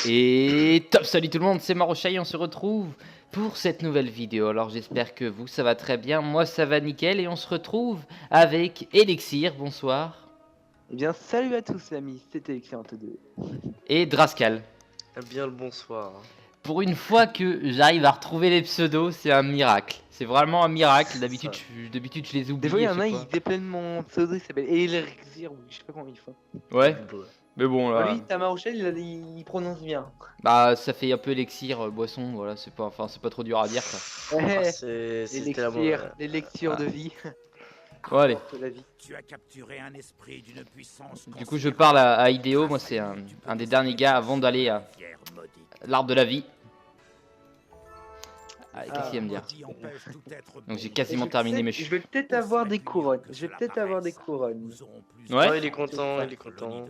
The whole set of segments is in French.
Et top, salut tout le monde, c'est Marochai, on se retrouve pour cette nouvelle vidéo. Alors j'espère que vous, ça va très bien, moi ça va nickel et on se retrouve avec Elixir, bonsoir. Eh bien, salut à tous, amis, c'était Excellente 2. Et Drascal. Eh bien le bonsoir. Pour une fois que j'arrive à retrouver les pseudos, c'est un miracle. C'est vraiment un miracle, d'habitude je les oublie. Des fois, il y à en a, chaque ils fois. déplainent mon pseudo, il s'appelle Elixir, ou je sais pas comment ils font. Ouais, mais bon là, Lui, Tamarochel, il prononce bien. bah ça fait un peu Elixir, boisson, voilà, c'est pas trop dur à dire quoi. Ouais, C'était la les lectures de vie. Bon allez, De la vie. Tu as capturé un esprit d'une puissance. du coup je parle à Ideo, moi c'est un des derniers gars avant d'aller à l'arbre de la vie. Ah, qu'est-ce qu'il va me dire? Donc j'ai quasiment terminé mes Je vais peut-être avoir des couronnes. Ouais. Oh, il est content, il est content.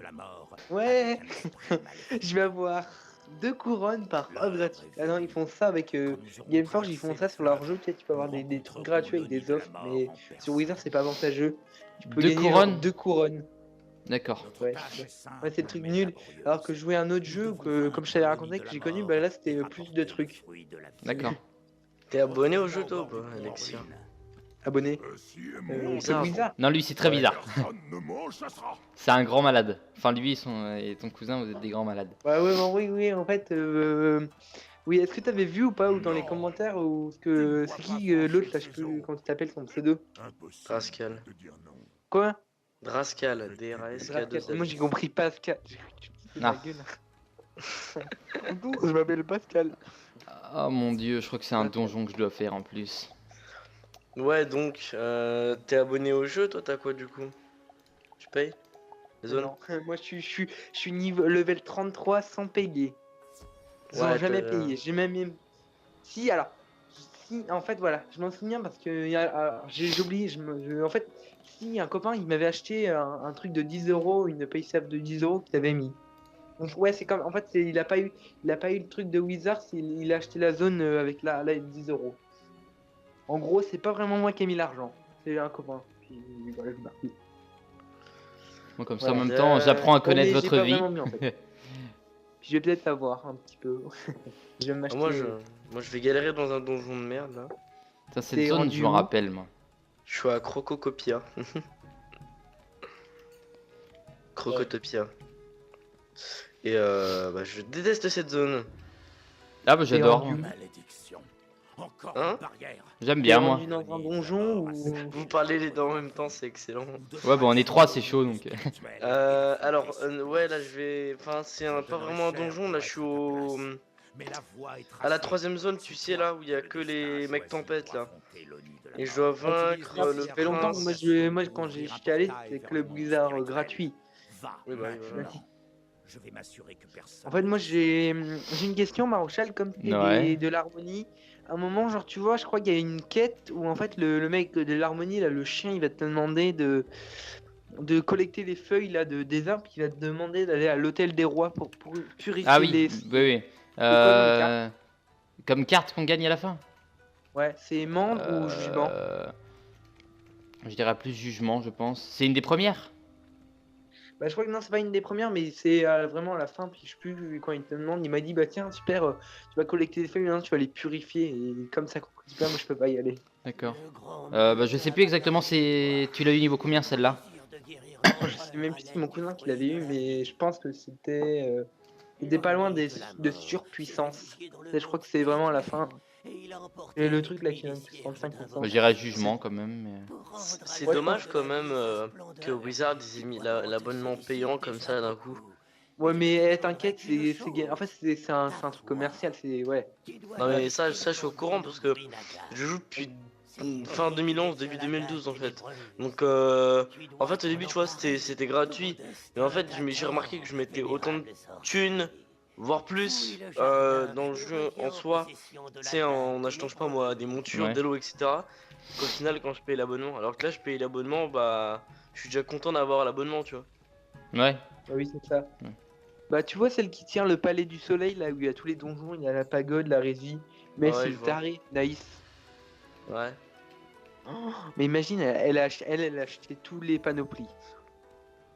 Ouais. Je vais avoir 2 couronnes par offre gratuite. Ah non, ils font ça avec Gameforge, ils font ça sur leur jeu. Tu peux avoir des trucs gratuits avec des offres, mais sur Wizard, c'est pas avantageux. Tu peux Deux gagner couronnes 2 couronnes. D'accord. Ouais, c'est le truc nul. Alors que jouer à un autre jeu, que, comme je t'avais raconté, que j'ai connu, bah là c'était plus de trucs. D'accord. T'es abonné au jeu toi ou pas, Alexia? Abonné. C'est Wizard. Non, lui c'est très bizarre. C'est un grand malade. Enfin lui et ton cousin, vous êtes des grands malades. Ouais, bon, oui, en fait. Oui, est-ce que t'avais vu ou pas, ou dans les commentaires, ou que c'est qui l'autre là, je sais plus comment tu t'appelles son pseudo. Drascal. Quoi? Drascal, D-R-A-S-K-2-Z. Moi j'ai compris Pascal. Ah. Je m'appelle Pascal. Oh mon dieu, je crois que c'est un donjon que je dois faire en plus. Ouais, donc, t'es abonné au jeu, toi t'as quoi du coup? Tu payes? Zone? Non, moi je suis niveau level 33 sans payer. Sans Ouais, jamais payer. J'ai même. Si, alors. Si, en fait, voilà, je m'en souviens parce que j'ai oublié. En fait, si un copain il m'avait acheté un truc de 10 euros, une paye save de 10 euros qu'il avait mis. Donc, ouais, c'est comme. En fait, il a pas eu le truc de Wizards, il a acheté la zone avec la 10 euros. En gros, c'est pas vraiment moi qui ai mis l'argent, c'est un copain. Puis, voilà, je marque. Bon, comme ça en Voilà. même temps, j'apprends à connaître Mais j'ai votre pas vie. vraiment mis, en fait. Puis je vais peut-être l'avoir un petit peu. Je vais m'acheter. Moi je vais galérer dans un donjon de merde là. Ça, cette T'es zone, rendu je m'en où rappelle moi. Je suis à Crococopia. Crocotopia. Et bah je déteste cette zone. Ah bah j'adore. rendu où Malédiction. Encore Hein une barrière. J'aime T'es bien moi. rendu dans un donjon ou. Vous parlez les deux en même temps, c'est excellent. Ouais bah on est trois, c'est chaud donc. Alors, ouais, là je vais. Enfin, c'est pas vraiment un donjon, là je suis au. À la 3ème zone, tu sais, là où il y a que les mecs tempêtes là. Et je dois vaincre le Ça fait longtemps que prince. moi quand j'étais allé, c'était Club Wizard gratuit. Oui, bah, voilà. Je vais m'assurer que personne. En fait, moi j'ai une question, Marochal, comme tu Ouais. de l'harmonie. À un moment, genre, tu vois, je crois qu'il y a une quête où en fait le mec de l'harmonie, là, le chien, il va te demander de collecter des feuilles là des arbres, il va te demander d'aller à l'hôtel des rois pour purifier Ah oui, les. oui. quoi Comme carte qu'on gagne à la fin. Ouais, c'est membre ou jugement. Je dirais plus jugement, je pense. C'est une des premières. Bah, je crois que non, c'est pas une des premières, mais c'est vraiment à la fin. Puis je sais plus quand il te demande, il m'a dit bah tiens super, tu vas collecter des feuilles, maintenant tu vas les purifier et comme ça coûte pas, moi je peux pas y aller. D'accord. Bah je sais plus exactement. Tu l'as eu niveau combien celle-là? Je sais même plus si mon cousin qui l'avait eu, mais je pense que c'était pas loin de surpuissance. Je crois que c'est vraiment à la fin. Et le truc là qui donne plus 35%. Bah, je dirais jugement quand même. Mais... C'est Ouais, dommage quand même que Wizard ils aient mis l'abonnement payant comme ça d'un coup. Ouais, mais t'inquiète, en fait c'est un truc commercial, c'est ouais. Non mais ça je suis au courant parce que je joue depuis fin 2011, début 2012 en fait. Donc en fait au début tu vois c'était gratuit. Mais en fait j'ai remarqué que je mettais autant de thunes, voire plus dans le jeu en soi. Tu sais en achetant je sais pas moi des montures, Ouais. des lots etc. Qu'au final quand je paye l'abonnement. Alors que là je paye l'abonnement bah je suis déjà content d'avoir l'abonnement tu vois. Ouais. Ah oui, c'est ça. Ouais. Bah, tu vois celle qui tient le palais du soleil, là où il y a tous les donjons, il y a la pagode, la résie. Mais Ah ouais, c'est je vois. taré, Naïs. Ouais. Mais imagine, elle a acheté tous les panoplies.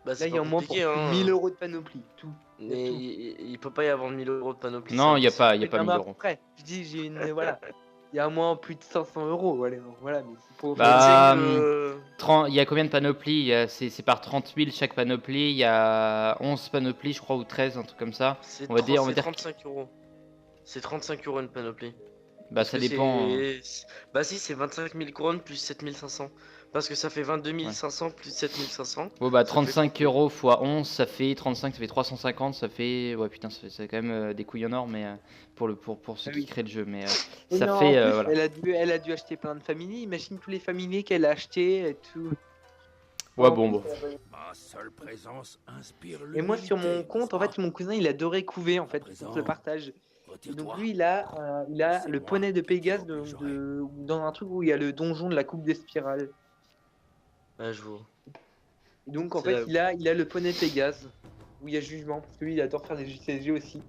Bah, Là, c'est il y a pas au moins pour compliqué, hein. 1000 euros de panoplie. Tout. Mais tout. il peut pas y avoir 1000 euros de panoplie. Non, c'est il n'y a pas, impossible. y a pas Non, 1000 mais euros. après, je dis, j'ai une. Voilà. Il y a au moins plus de 500 euros. Voilà, mais c'est pour. Mais tu sais Bah, que. 30 il y a combien de panoplies? C'est par 30 000 chaque panoplie. Il y a 11 panoplies, je crois, ou 13, un truc comme ça. C'est On va dire, 35 euros. C'est 35 euros une panoplie. bah Parce ça que dépend. Bah si, c'est 25 000 couronnes plus 7500. Parce que ça fait 22 500 plus 7500. Bon bah Ça fait 35 euros fois 11, ça fait 35, ça fait 350, ça fait... Ouais putain, c'est quand même des couilles en or, mais pour ceux Ah qui oui. créent le jeu, mais Et ça non, fait... en plus, voilà. elle a dû acheter plein de familles. Imagine tous les familiers qu'elle a achetés et tout. Ouais En bon, plus, bon. Ma seule présence inspire Et moi, sur mon l'humilité, compte, en n'est-ce fait, mon cousin, il adorait couver, en fait, présent. pour le partage. pas Et donc Retire-toi. lui, il a C'est le moi poney de qui Pégase t'obligerai. dans un truc où il y a le donjon de la coupe des spirales. Ouais, je vois. Et donc en C'est fait, là- il a le poney Pégase où il y a jugement parce que lui, il adore faire des JCG aussi.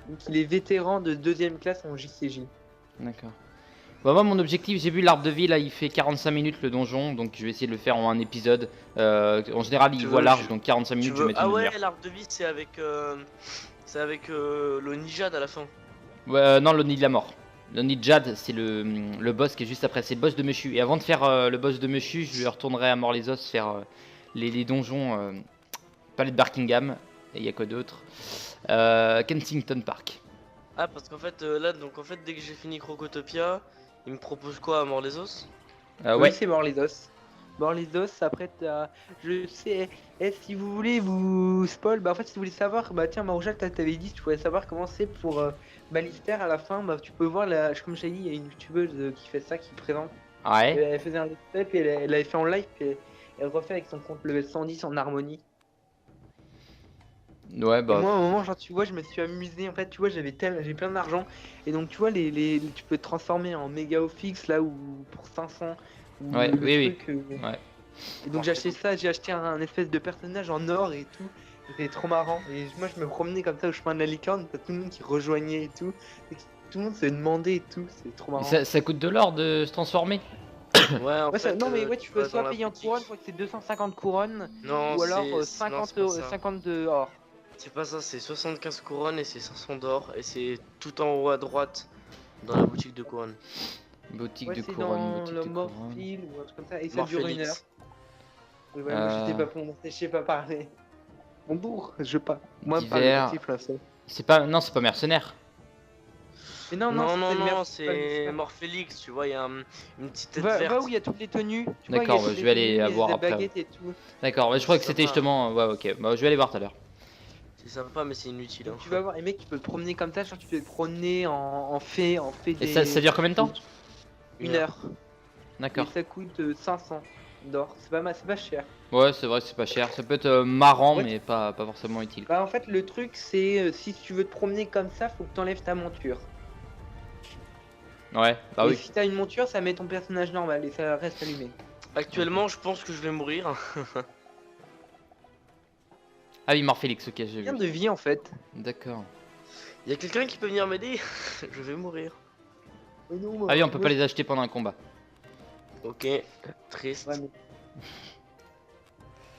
Donc il est vétéran de deuxième classe en JCJ. D'accord. Bah moi mon objectif, j'ai vu l'arbre de vie, là il fait 45 minutes le donjon, donc je vais essayer de le faire en un épisode. En général il Tu voit veux- large, tu- donc 45 Tu minutes je vais veux... mettre Ah une ouais, demi-heure. l'arbre de vie, c'est avec le Nijad à la fin. Ouais, non, le nid de la mort. Le nid de Jade, c'est le boss qui est juste après, c'est le boss de Mushu. Et avant de faire le boss de Mushu, je retournerai à Mort-les-Os faire les donjons, palais de Barkingham, et il y a quoi d'autre, Kensington Park. Ah, parce qu'en fait, là, donc en fait, dès que j'ai fini Crocotopia, il me propose quoi à Mort-les-Os? Oui, Ouais, c'est mort les os. Mort les os, après t'as. Je sais. Si vous voulez vous spoil, bah en fait si vous voulez savoir, bah tiens Marouchal, t'avais dit si tu voulais savoir comment c'est pour Balister à la fin, bah tu peux voir comme je t'ai dit, il y a une youtubeuse qui fait ça, qui présente. ouais, Elle faisait un let's play, puis elle avait fait en live, puis elle refait avec son compte level 110 en harmonie. ouais, Et bah. moi, à un moment, genre, tu vois, je me suis amusé. En fait, tu vois, j'ai plein d'argent. Et donc, tu vois, tu peux te transformer en méga ofix là où pour 500. Ou Ouais, le oui, truc, Ouais. Et donc, j'ai acheté ça. J'ai acheté un espèce de personnage en or et tout. C'était trop marrant. Et moi, je me promenais comme ça au chemin de la licorne. T'as tout le monde qui rejoignait et tout. Et tout le monde se demandait et tout. C'est trop marrant. Ça coûte de l'or de se transformer. Ouais, en Ouais, fait, non, mais ouais, tu peux vas dans soit la payer en boutique. couronne, je crois que c'est 250 couronnes. Non, Ou alors non, 50, c'est pas ça. 50 de or. C'est pas ça, c'est 75 couronnes et c'est 500 d'or. Et c'est tout en haut à droite dans la boutique de couronne. Boutique Ouais, de c'est couronne, dans boutique le de couronne. Morphile ou un truc comme ça. Et ça dure une heure. Morphelix. Oui, ouais, moi, je sais pas prononcer, je sais pas parler. Bonjour, je pas. Moi, Divers. parler actif là, ça. C'est pas, non, c'est pas mercenaire. Mais non, Non, non, c'est le non, merde, c'est pas Morphelix, tu vois, il y a une petite tête Va verte. où il y a toutes les tenues. Tu vois, D'accord, il y a bah, toutes je les vais aller tenues, il y a voir des après. baguettes et tout. D'accord, je crois que Ça c'était va. justement. Ouais, ok, bah je vais aller voir tout à l'heure. C'est sympa, mais c'est inutile. Donc, Hein. tu vas voir, les mecs, tu peux te promener comme ça, genre tu peux te promener en fée Et des... ça dure combien de temps? Une heure. D'accord. Et ça coûte 500 d'or. C'est pas cher. Ouais, c'est vrai que c'est pas cher. Ça peut être marrant, Ouais. mais pas forcément utile. Bah, en fait, le truc, c'est si tu veux te promener comme ça, faut que t'enlèves ta monture. Ouais, bah et oui. si t'as une monture, ça met ton personnage normal et ça reste allumé. Actuellement, je pense que je vais mourir. Ah oui, Morphelix, ok, j'ai Bien vu. de vie en fait. D'accord. Il y a quelqu'un qui peut venir m'aider? Je vais mourir. Ah oui, on peut pas les acheter pendant un combat. Ok, triste. Ouais, mais-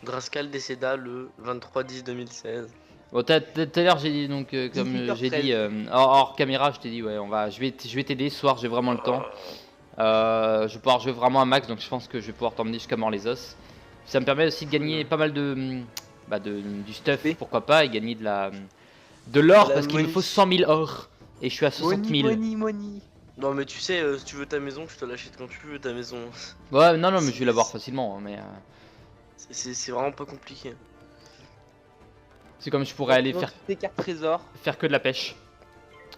Drascal décéda le 23/10/2016. Bon, tout à l'heure, j'ai dit, donc, comme 18h13. j'ai dit, hors caméra, je t'ai dit, ouais, je vais t'aider. Ce soir, j'ai vraiment le temps. Je vais pouvoir jouer vraiment à max, donc je pense que je vais pouvoir t'emmener jusqu'à Mort-les-Os. Ça me permet aussi de gagner pas mal du stuff, Oui. pourquoi pas, et gagner de l'or, La parce qu'il me money. faut 100 000 or. Et je suis à 60 000. Money. Non, mais tu sais, si tu veux ta maison, je te l'achète quand tu veux ta maison. Ouais, non, mais je vais l'avoir facilement. Hein, mais C'est vraiment pas compliqué. c'est comme je pourrais aller Sinon, faire, toutes tes cartes trésor. faire que de la pêche.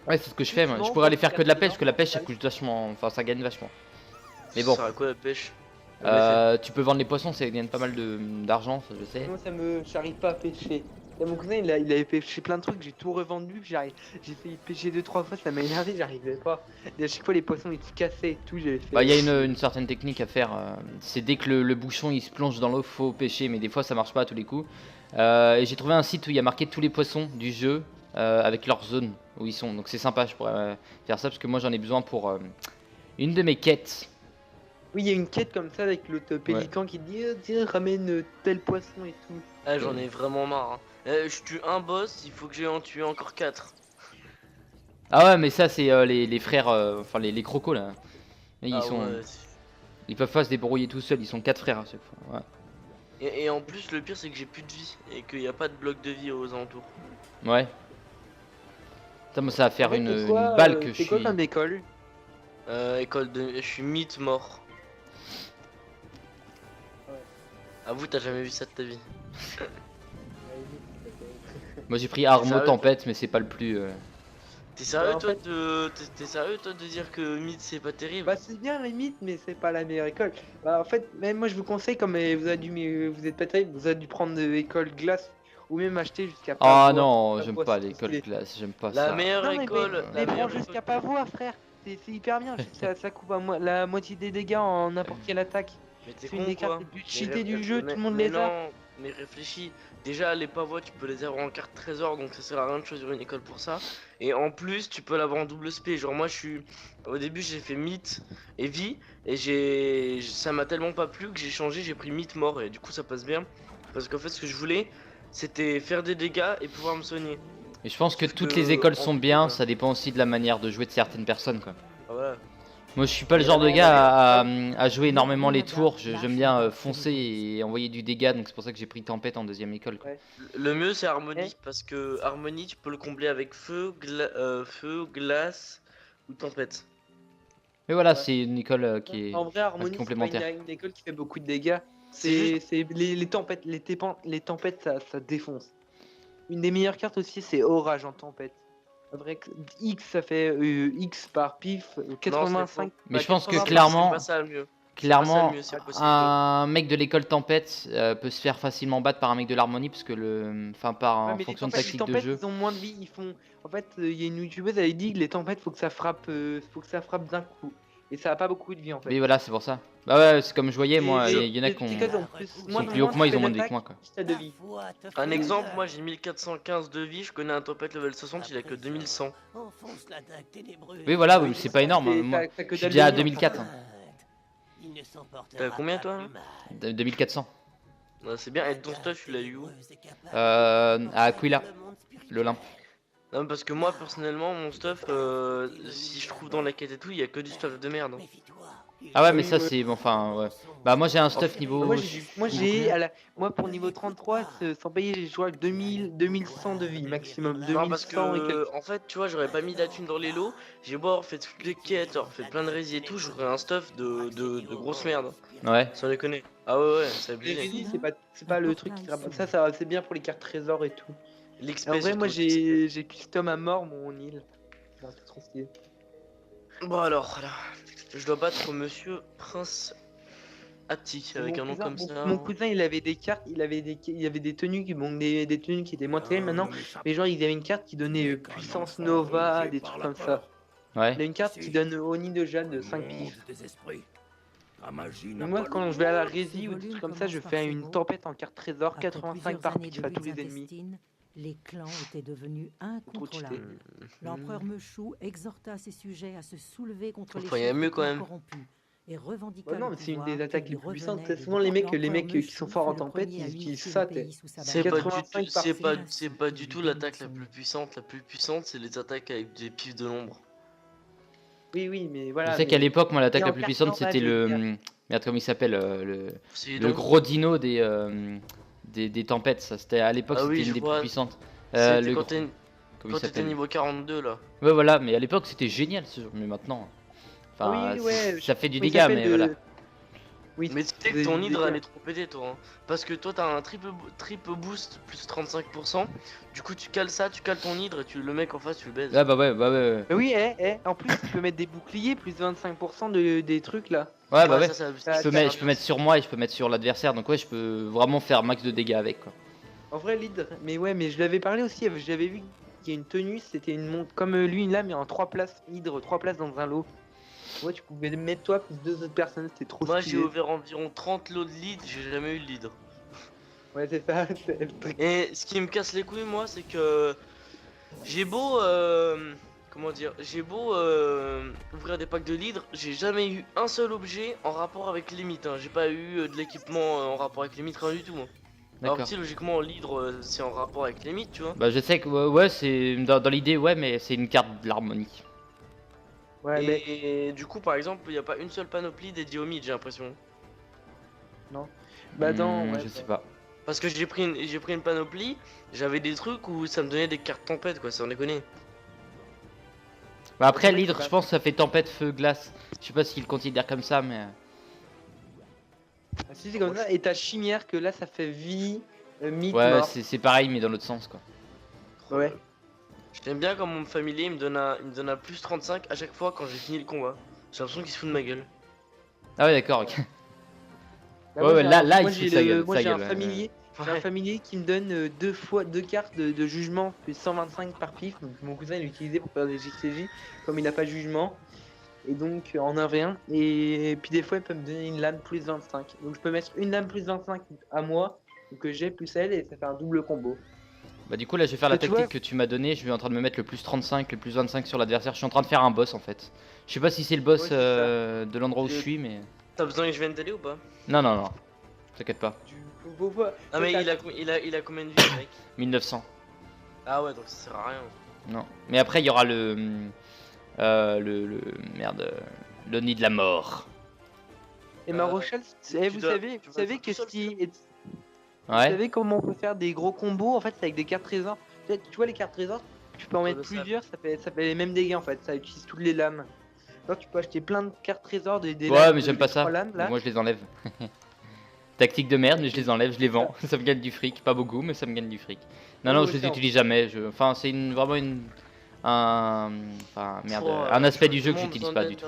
Ouais, c'est ce que je fais. Moi. Non, Je pourrais aller pas faire de que de la carte pêche, parce que la pêche ça trésor. coûte vachement. Enfin, ça gagne vachement. Mais Ça bon. sert à quoi la pêche? Tu peux vendre les poissons, ça gagne pas mal d'argent, ça je sais. Moi, j'arrive pas à pêcher. Et mon cousin, il avait pêché plein de trucs, j'ai tout revendu, puis j'ai fait pêcher 2-3 fois, ça m'a énervé, j'arrivais pas. Et à chaque fois, les poissons ils se cassaient et tout, j'avais fait. Bah, il y a une certaine technique à faire. C'est dès que le bouchon il se plonge dans l'eau, faut pêcher, mais des fois ça marche pas à tous les coups. Et j'ai trouvé un site où il y a marqué tous les poissons du jeu avec leur zone où ils sont. Donc c'est sympa, je pourrais faire ça parce que moi j'en ai besoin pour une de mes quêtes. Oui, il y a une quête comme ça avec l'autre pélican qui dit tiens, ramène tel poisson et tout. Ah, j'en ai vraiment marre. Hein. Je tue un boss, il faut que j'aille en tuer encore 4. Ah ouais, mais ça, c'est les frères, enfin les crocos là. Et Ah ouais. ils peuvent pas se débrouiller tout seuls, ils sont 4 frères à chaque fois. Ouais. Et en plus, le pire, c'est que j'ai plus de vie et qu'il n'y a pas de bloc de vie aux alentours. Ouais. Putain, moi, ça va faire En fait, une toi, balle que je c'est quoi suis. comme école? École de. Je suis mythe mort. Ouais. Avoue, t'as jamais vu ça de ta vie. Moi, j'ai pris Armo sérieux, Tempête, mais c'est pas le plus. T'es sérieux, en toi, fait- t'es sérieux, toi, de dire que mythe c'est pas terrible? Bah c'est bien limite, mais c'est pas la meilleure école. Bah en fait, même moi je vous conseille, comme vous avez dû, vous êtes pas terrible, vous avez dû prendre école glace ou même acheter jusqu'à pas Ah voir. non, Pas j'aime voir, pas c'est l'école stylé. classe, j'aime pas La ça. meilleure Non mais, école. mais La prends meilleure jusqu'à école. pas voir, frère. C'est hyper bien, ça coupe la moitié des dégâts en n'importe quelle attaque. Mais t'es C'est une con des quoi? cartes les plus cheatées du jeu, tout le monde mais les a. non, mais réfléchis. Déjà, les pavois, tu peux les avoir en carte trésor, donc ça sert à rien de choisir une école pour ça. Et en plus, tu peux l'avoir en double spé. Genre, moi, je suis. Au début, j'ai fait mythe et vie, et ça m'a tellement pas plu que j'ai changé, j'ai pris mythe mort, et du coup, ça passe bien. Parce qu'en fait, ce que je voulais, c'était faire des dégâts et pouvoir me soigner. Et je pense que Sauf toutes que, les écoles en sont fait, bien, ça dépend aussi de la manière de jouer de certaines personnes quoi. Ah, voilà. Moi je suis pas le genre de gars à jouer énormément les tours, j'aime bien foncer et envoyer du dégât, donc c'est pour ça que j'ai pris Tempête en deuxième école quoi. Ouais. Le mieux, c'est harmonie, parce que harmonie, tu peux le combler avec feu, glace ou tempête. Mais voilà, Ouais. c'est une école qui est En vrai, Harmonie, c'est pas complémentaire. une école qui fait beaucoup de dégâts. C'est C'est les tempêtes, les tempêtes, ça défonce. Une des meilleures cartes aussi, c'est Orage en tempête. C'est vrai que X, ça fait X par pif, 85. Mais je pense que 80, clairement- C'est pas ça le mieux. Clairement, c'est impossible. un mec de l'école Tempête peut se faire facilement battre par un mec de l'harmonie parce que enfin par Ouais, en mais fonction de les tactique de tempêtes, jeu. ils ont moins de vie. Ils font. En fait, il y a une youtubeuse, elle a dit que les tempêtes, faut que ça frappe d'un coup. Et ça a pas beaucoup de vie en fait. Oui voilà, c'est pour ça. Bah ouais, c'est comme je voyais moi, Et- il y en a et- qui ont et qu'elles ont plus- sont moins- plus haut que moi, tu ils ont fais moins de vie l'attaque, que moi quoi. plus t'as de vie. Un exemple, moi j'ai 1415 de vie, je connais un tempête level 60, il a que 2100. Oui voilà, oui, c'est pas énorme. C'est- Moi, t'as que je suis dalle déjà à de vie, en 2004. fait. T'as combien toi là 2400. Ouais, c'est bien, et ton stuff, tu l'as eu où? À Aquila, l'Olympe. Non, parce que moi personnellement, mon stuff, si je trouve dans la quête et tout, il y a que du stuff de merde. Hein. Ah ouais, mais Oui, ça ouais. c'est bon, enfin ouais. Bah moi j'ai un stuff niveau. Moi pour niveau 33, sans payer, j'ai joué avec 2100 de vie maximum. Non, parce 2100 et que, quelques. en fait, tu vois, j'aurais pas mis la thune dans les lots, j'ai beau avoir fait toutes les quêtes, avoir fait plein de résis et tout, j'aurais un stuff de grosse merde. Ouais. Sans déconner. Ah ouais, c'est Les abusé. résis, c'est pas le truc qui rapporte ça, c'est bien pour les cartes trésors et tout. L'XP, En vrai, moi surtout. j'ai custom à mort mon île. C'est trop stylé. Bon alors, là, je dois battre Monsieur Prince Atti avec un nom comme ça. Mon cousin, il avait des cartes, il avait des tenues qui, bon, des tenues qui étaient moins terribles maintenant, mais genre, il avait une carte qui donnait puissance Nova, des trucs comme ça. Ouais. Il a une carte qui donne Oni de Jade de 5 pifs. Mais Mais moi, quand je vais à la rési ou des trucs comme ça, je fais une tempête en carte trésor, 85 par pif à tous les ennemis. Les clans étaient devenus Trop cheaté. incontrôlables. L'empereur Mechou exhorta ses sujets à se soulever contre les Enfin, il y a chefs mieux des quand clans même. corrompus et revendiqua Ouais, non, le mais c'est une pouvoir des attaques qui les lui plus puissantes. revenait C'est souvent des les mecs L'empereur qui sont forts en Mechou fut le tempête, premier à ils utilisent unifier ça. le pays sous sa C'est bannière. pas du tout, 85 par c'est pas du tout l'attaque la plus puissante. La plus puissante, c'est les attaques avec des pifs de l'ombre. Oui, oui, mais Je voilà. sais qu'à l'époque, moi l'attaque Et la en plus carte puissante normale, c'était je veux le. dire. Merde, comment il s'appelle C'est le donc- gros dino des tempêtes, ça c'était à l'époque Ah oui, c'était je une des vois. plus puissantes. C'était Le quand gros- t'es comment il t'étais s'appelle niveau 42 là. Ouais voilà, mais à l'époque c'était génial ce jeu, mais maintenant. Enfin, Oui, ouais, ça fait du Comment il dégât, s'appelle, mais voilà. Oui, Mais tu sais que des- ton des hydre elle dégâts. est trop pété toi hein. Parce que toi t'as un triple boost plus 35%. Du coup tu cales ça, tu cales ton hydre et le mec en face tu le baises. Ah bah ouais, bah ouais. Oui, en plus, tu peux mettre des boucliers, plus 25% des trucs là. Ouais, bah ouais. ça, Ça, Je peux mettre sur moi et je peux mettre sur l'adversaire, donc ouais, je peux vraiment faire max de dégâts avec quoi. En vrai, l'hydre, mais ouais, mais je l'avais parlé aussi, j'avais vu qu'il y a une tenue, c'était une montre comme lui là, mais en 3 places, hydre, 3 places dans un lot. Ouais, tu pouvais mettre toi plus 2 autres personnes, c'était trop Moi j'ai stylé. ouvert environ 30 lots de lead, j'ai jamais eu de lead. Ouais, c'est ça, c'est le truc. Et ce qui me casse les couilles moi c'est que j'ai beau comment dire, j'ai beau ouvrir des packs de l'hydre, j'ai jamais eu un seul objet en rapport avec les mythes. Hein. J'ai pas eu de l'équipement en rapport avec les mythes, rien du tout. Moi. Alors que D'accord. si logiquement l'hydre c'est en rapport avec les mythes, tu vois. Bah je sais que ouais, c'est dans l'idée ouais, mais c'est une carte de l'harmonie. Ouais, mais Et du coup, par exemple, il n'y a pas une seule panoplie dédiée aux mythes, j'ai l'impression. bah dans ouais, Je sais pas. Parce que j'ai pris une panoplie, j'avais des trucs où ça me donnait des cartes tempête, quoi, sans déconner. Bah après C'est vrai que l'hydre, c'est je pense que ça fait tempête, feu, glace. Je sais pas s'il le considère comme ça, mais si c'est comme ça, et ta chimère que là ça fait vie, mythe, ouais, mort. c'est pareil, mais dans l'autre sens quoi. Ouais. Je t'aime bien comme mon familier, il me donne un plus 35 à chaque fois quand j'ai fini le combat. J'ai l'impression qu'il se fout de ma gueule. Ah ouais, d'accord. Ok. Bah, Ouais, moi, ouais, j'ai là- un- là, moi, il se j'ai fout de sa le- gueule, moi, sa j'ai un gueule, ouais, familier. J'ai un Ouais. familier qui me donne deux cartes de jugement, plus 125 par pif. Donc mon cousin il l'utilisait pour faire des JCJ, comme il n'a pas de jugement. Et donc en 1v1. Et puis des fois il peut me donner une lame plus 25. Donc je peux mettre une lame plus 25 à moi, que j'ai plus elle, et ça fait un double combo. Bah du coup là je vais faire la Mais tu tactique vois- que tu m'as donné, je suis en train de me mettre le plus 35, le plus 25 sur l'adversaire, je suis en train de faire un boss en fait. Je sais pas si c'est le boss Ouais, c'est ça. de l'endroit où je Je- suis mais... T'as besoin que je vienne t'aider ou pas? Non non non, t'inquiète pas, Ah mais il a combien de vie le mec? 1900. Ah ouais donc ça sert à rien. Non. Mais après il y aura merde, le nid de la mort. Et ma Rochelle, tu vous dois- savez, tu vous vas savez faire que tout seul, si, vous Ouais. savez comment on peut faire des gros combos en fait c'est avec des cartes trésors. Tu vois les cartes trésors, tu peux en mettre Colossal. plusieurs, ça fait les mêmes dégâts en fait, ça utilise toutes les lames. Alors tu peux acheter plein de cartes trésors, des Ouais lames, mais j'aime pas des ça, 3 lames, là. moi je les enlève. Tactique de merde mais je les enlève, je les vends, ça me gagne du fric, pas beaucoup mais ça me gagne du fric. Non Ouais, non moi je les aussi, utilise jamais, enfin c'est vraiment merde, un aspect du jeu que j'utilise pas du tout.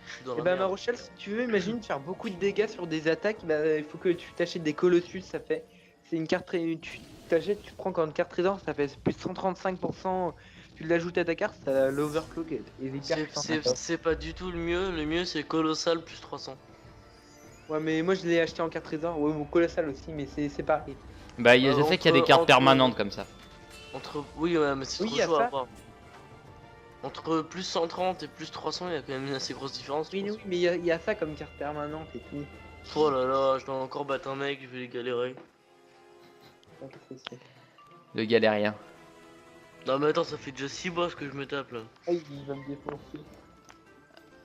Je suis dans Et la bah ma merde. Rochelle, si tu veux, imagine faire beaucoup de dégâts sur des attaques, bah, il faut que tu t'achètes des Colossus, ça fait. C'est une carte tu t'achètes, tu prends comme carte trésor, ça fait plus de 135%, tu l'ajoutes à ta carte, ça l'overclock et hyper puissant. C'est pas du tout le mieux c'est colossal plus 300. Ouais mais moi je l'ai acheté en carte trésor, ouais mon colossal aussi, mais c'est pareil. Bah je sais qu'il y a des cartes entre- permanentes comme ça. Oui ouais mais c'est Oui, trop y a chaud à ça. voir. Entre plus 130 et plus 300 il y a quand même une assez grosse différence. je Oui, pense. oui, mais il y a ça comme carte permanente et tout. Oh là là, je dois encore battre un mec, je vais les galérer. Ouais, qu'est-ce que c'est De galérien. Non mais attends, ça fait déjà 6 boss que je me tape là. Ah, il va me défoncer.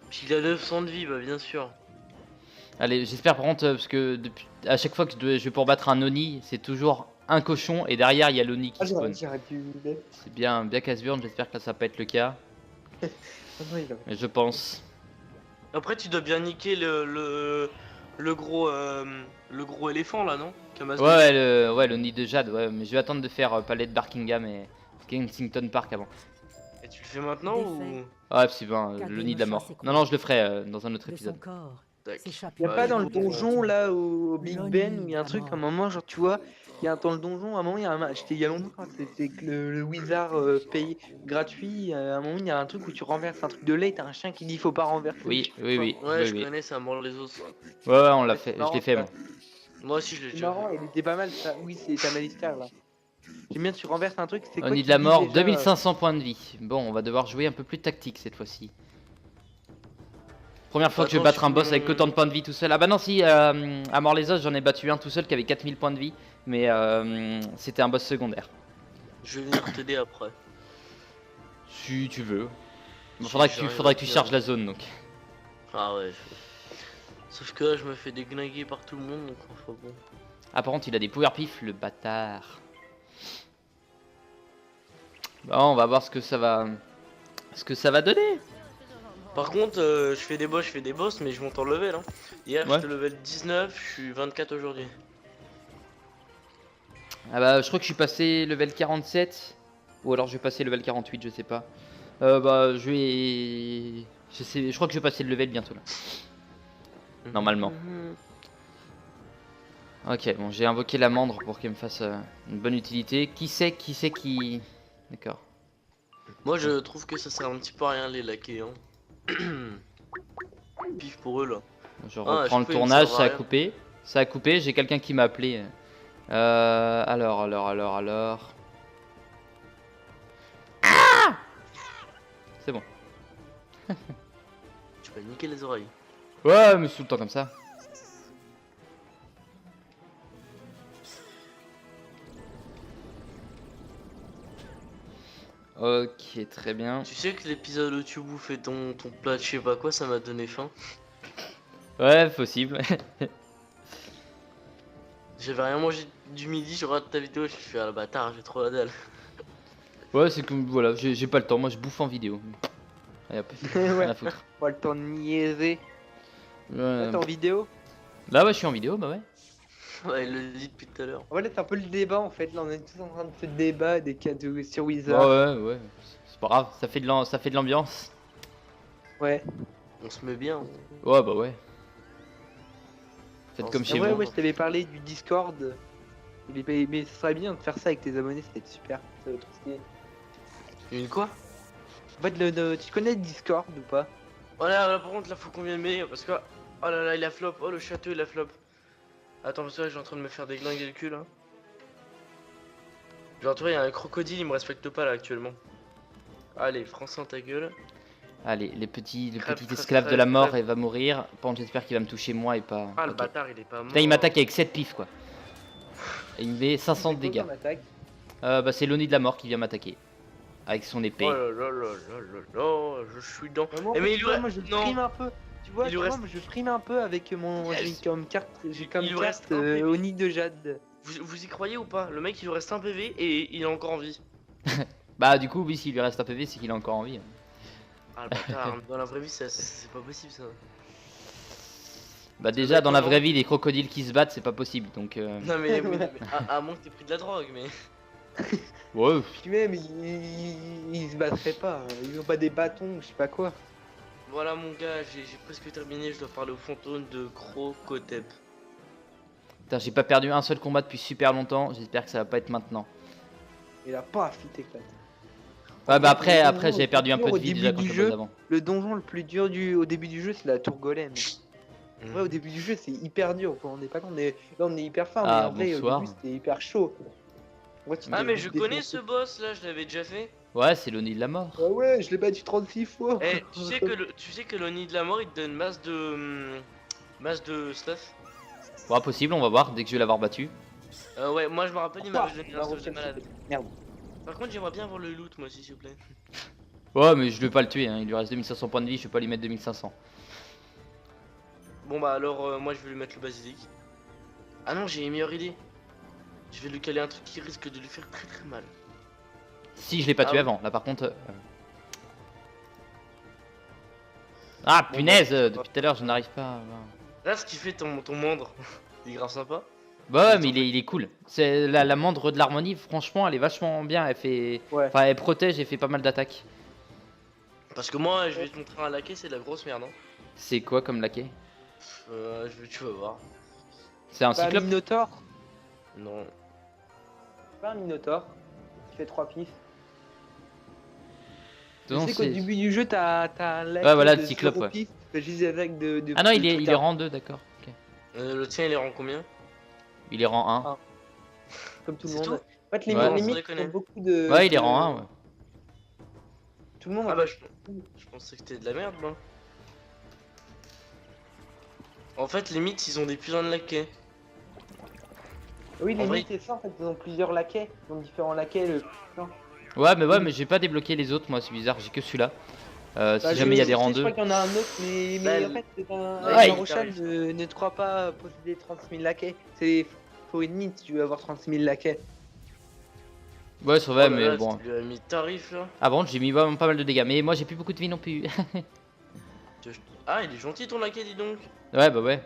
Puis il a 900 de vie, bah bien sûr. Allez, j'espère par contre, parce que depuis, à chaque fois que je vais pour battre un Oni, c'est toujours un cochon et derrière il y a l'Oni qui Ah, spawn. j'aurais dû mettre. C'est bien casse-burn, j'espère que là ça va pas être le cas. Ah non, il va- Mais je pense. Après tu dois bien niquer le gros éléphant là, non? Ouais, le nid de Jade, ouais, mais je vais attendre de faire Palais de Barkingham et Kensington Park avant. Et tu le fais maintenant ou... Défait. Ouais, c'est bon, le nid de la mort. Non, non, je le ferai dans un autre De son épisode. corps Tac. s'échappe Y a Ouais, pas je dans le comprends. donjon là au Big L'ONU Ben où il y a un de la truc mort. à un moment, genre tu vois, il y a dans le donjon, à un moment il y a un c'était il y a longtemps, hein, c'était que le Wizard payé gratuit, à un moment il y a un truc où tu renverses un truc de lait, t'as un chien qui dit faut pas renverser. Oui, oui, oui, Ouais, je oui. connais, ça mord les os. Ouais, ouais, on l'a Ouais, fait, c'est je marrant, l'ai fait ça. moi. Moi aussi je l'ai C'est déjà marrant, il était pas mal ça. Oui, c'est ta Malister là. J'aime bien, tu renverses un truc, c'est quoi Oni qui de la dit mort, déjà, 2500 points de vie. Bon, on va devoir jouer un peu plus tactique cette fois-ci. Première fois que je vais battre un boss avec autant de points de vie tout seul. Ah bah non, si, à mort les os, j'en ai battu un tout seul qui avait 4000 points de vie. Mais c'était un boss secondaire. Je vais venir t'aider après. Si tu veux. Bon, Si faudrait que j'arrive faudrait à que tu tenir. charges la zone donc. Ah ouais. Sauf que là je me fais déglinguer par tout le monde donc enfin bon. Ah par contre il a des power pif le bâtard. Bon on va voir ce que ça va donner. Par contre je fais des boss mais je monte en level hein. Hier Ouais. j'étais level 19, je suis 24 aujourd'hui. Ah bah je crois que je suis passé level 47. Ou alors je vais passer level 48 je sais pas. Bah je crois que je vais passer le level bientôt là. Normalement. Ok bon j'ai invoqué l'amandre pour qu'elle me fasse une bonne utilité. Qui c'est qui... D'accord. Moi je trouve que ça sert un petit peu à rien les laquais hein. Pif pour eux là. Je Ah, reprends le je peux, il me tournage, sert à ça a rien. coupé. Ça a coupé, j'ai quelqu'un qui m'a appelé. Alors. c'est bon. Tu vas niquer les oreilles. Ouais, mais c'est tout le temps comme ça. Ok, très bien. Tu sais que l'épisode où tu bouffes ton plat de je sais pas quoi, ça m'a donné faim. Ouais, possible. J'avais rien mangé du midi, je regarde ta vidéo, je suis ah le bâtard, j'ai trop la dalle. Ouais, c'est comme voilà, j'ai pas le temps. Moi, je bouffe en vidéo. Allez, hop, rien Ouais. à foutre. Pas le temps de niaiser. Ouais. Là, t'es en vidéo. Là, ouais, je suis en vidéo, bah ouais. Ouais, il le dit depuis tout à l'heure. En fait, là, c'est un peu le débat en fait. Là, on est tous en train de se débat des cas sur Ouais, Wizard. ouais. C'est pas grave, ça fait de l'ambiance. Ouais. On se met bien. Ouais, bah ouais. Faites Non, comme c'est chez Ouais, vous. ouais, je t'avais parlé du Discord. Mais ce serait bien de faire ça avec tes abonnés, ça va être super. Ça va être trop stylé. Une quoi? En fait, tu connais le Discord ou pas? Voilà, là, par contre, là, faut qu'on vienne meilleur parce que. Oh là là, il a flop. Oh, le château, il a flop. Attends, parce que là, je suis en train de me faire déglinguer le cul là. Genre, tu vois, il y a un crocodile, il me respecte pas là actuellement. Allez, français dans ta gueule. Allez, le petit Crève, esclave de crève, la mort, crève. il va mourir. Par contre, j'espère qu'il va me toucher moi et pas. Ah, le Ok. bâtard, il est pas mort. Putain, il m'attaque avec 7 pifs quoi. Et il me met 500 de C'est quoi dégâts. comme attaque? Bah, c'est l'Oni de la mort qui vient m'attaquer. Avec son épée. Oh là là là là là là, je suis dans. Vraiment, Eh, mais tu il vois, lui moi je reste- non. prime un peu. Tu vois, Il lui reste- moi je prime un peu avec mon. Yes. J'ai comme Il lui reste carte un PV. Oni de Jade. Vous y croyez ou pas? Le mec, il lui reste un PV et il est encore en vie. Bah, du coup, oui, s'il lui reste un PV, c'est qu'il est encore en vie. Ah, le bâtard, dans la vraie vie, c'est pas possible ça. Bah, doit déjà, être dans la comment vraie vie, des crocodiles qui se battent, c'est pas possible. Donc, Non, mais à moins que t'aies pris de la drogue, mais. ouais. Puis même, ils se battraient pas. Ils ont pas des bâtons, je sais pas quoi. Voilà, mon gars, j'ai presque terminé. Je dois parler au fantôme de Crocotep. Putain, j'ai pas perdu un seul combat depuis super longtemps. J'espère que ça va pas être maintenant. Et là, paf, il t'éclate. Ouais, bah après, Le après donjon j'avais perdu un peu de au vie début déjà quand du je jeu. bosse avant. Le donjon le plus dur au début du jeu, c'est la tour golem. Ouais, au début du jeu, c'est hyper dur. Quoi. On est pas quand là, on est hyper fort, Ah, mais en vrai, bonsoir. au début, c'était hyper chaud. Ouais, tu Ah, te mais fais je défoncer. connais ce boss là, je l'avais déjà fait. Ouais, c'est l'Oni de la mort. Ah ouais, je l'ai battu 36 fois. Eh, tu sais que l'Oni de la mort il te donne masse de stuff. Ouais, possible, on va voir dès que je vais l'avoir battu. Ouais, moi je me rappelle, il Ah, m'avait donné la un stuff de rochelle, malade. Merde. Par contre, j'aimerais bien avoir le loot moi aussi, s'il vous plaît. Ouais, mais je vais pas le tuer, hein. Il lui reste 2500 points de vie, je vais pas lui mettre 2500. Bon, bah alors, moi je vais lui mettre le basilic. Ah non, j'ai une meilleure idée. Je vais lui caler un truc qui risque de lui faire très très mal. Si je l'ai pas Ah tué ouais. avant, là par contre. Ah Bon, punaise, bah, depuis tout à l'heure je n'arrive pas. Là, ce qui fait ton mandre, il est grave sympa. Bah ouais, mais il est cool. C'est la mandre de l'harmonie, franchement, elle est vachement bien. Elle fait, Ouais. enfin, elle protège et fait pas mal d'attaques. Parce que moi, je vais te montrer un laquais, c'est de la grosse merde. Hein. C'est quoi comme laquais? Tu vas voir. C'est un Pas un cyclope? Minotaur. Non. Pas un Minotaur. Qui fait 3 pistes. Tu Non, sais qu'au c'est- début du jeu, t'as un lac Ouais, voilà, de le cyclope, 0 ouais. pistes, t'as juste des attaques de. Ah non, de il est trucs à- rang 2, d'accord. ok. Le tien, il est rang combien? Il est rang 1. Ah. Comme tout le C'est monde. tout En fait, les Ouais. limites, Sans déconner. ont beaucoup de. Ouais, il est de- rang 1, ouais. Tout le monde. Ah bah, je pensais que c'était de la merde, moi. En fait, les mythes, ils ont des putains de laquais. Oui, en les vrai- mythes, c'est ça, en fait, ils ont plusieurs laquais. Ils ont différents laquais. Ouais, mais j'ai pas débloqué les autres, moi, c'est bizarre, j'ai que celui-là. Si Bah, jamais il y a des rangs Je 2. crois qu'il y en a un autre, mais Bah, en fait, c'est ouais, La il Rochelle t'arrive. ne te crois pas posséder 36 000 laquais. C'est faut une mythe si tu veux avoir 36 000 laquais. Ouais, c'est vrai, Oh là mais là, bon. tu lui as mis tarif là. Ah bon, j'ai mis vraiment pas mal de dégâts, mais moi j'ai plus beaucoup de vie non plus. Ah, il est gentil ton laquais, dis donc. Ouais, bah ouais,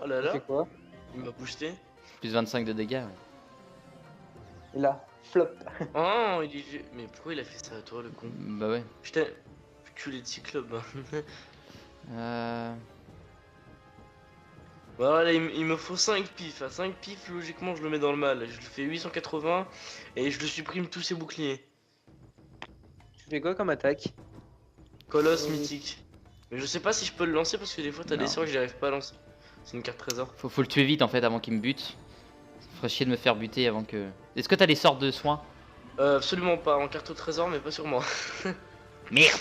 Oh là là, C'est quoi? il m'a boosté. plus 25 de dégâts. Ouais. Et là, flop. Oh, il est. Mais pourquoi il a fait ça à toi, le con? Bah ouais. Putain, culé de cyclope. Euh... Voilà, il me faut 5 pifs. À 5 pifs, logiquement, je le mets dans le mal. Je le fais 880 et je le supprime tous ses boucliers. Tu fais quoi comme attaque? Colosse mythique. Mais je sais pas si je peux le lancer parce que des fois, t'as Non. des sorts que j'y arrive pas à lancer. C'est une carte trésor. Faut le tuer vite en fait avant qu'il me bute. Ça ferait chier de me faire buter avant que. Est-ce que t'as des sorts de soins? Absolument pas. En carte au trésor, mais pas sur moi. Merde.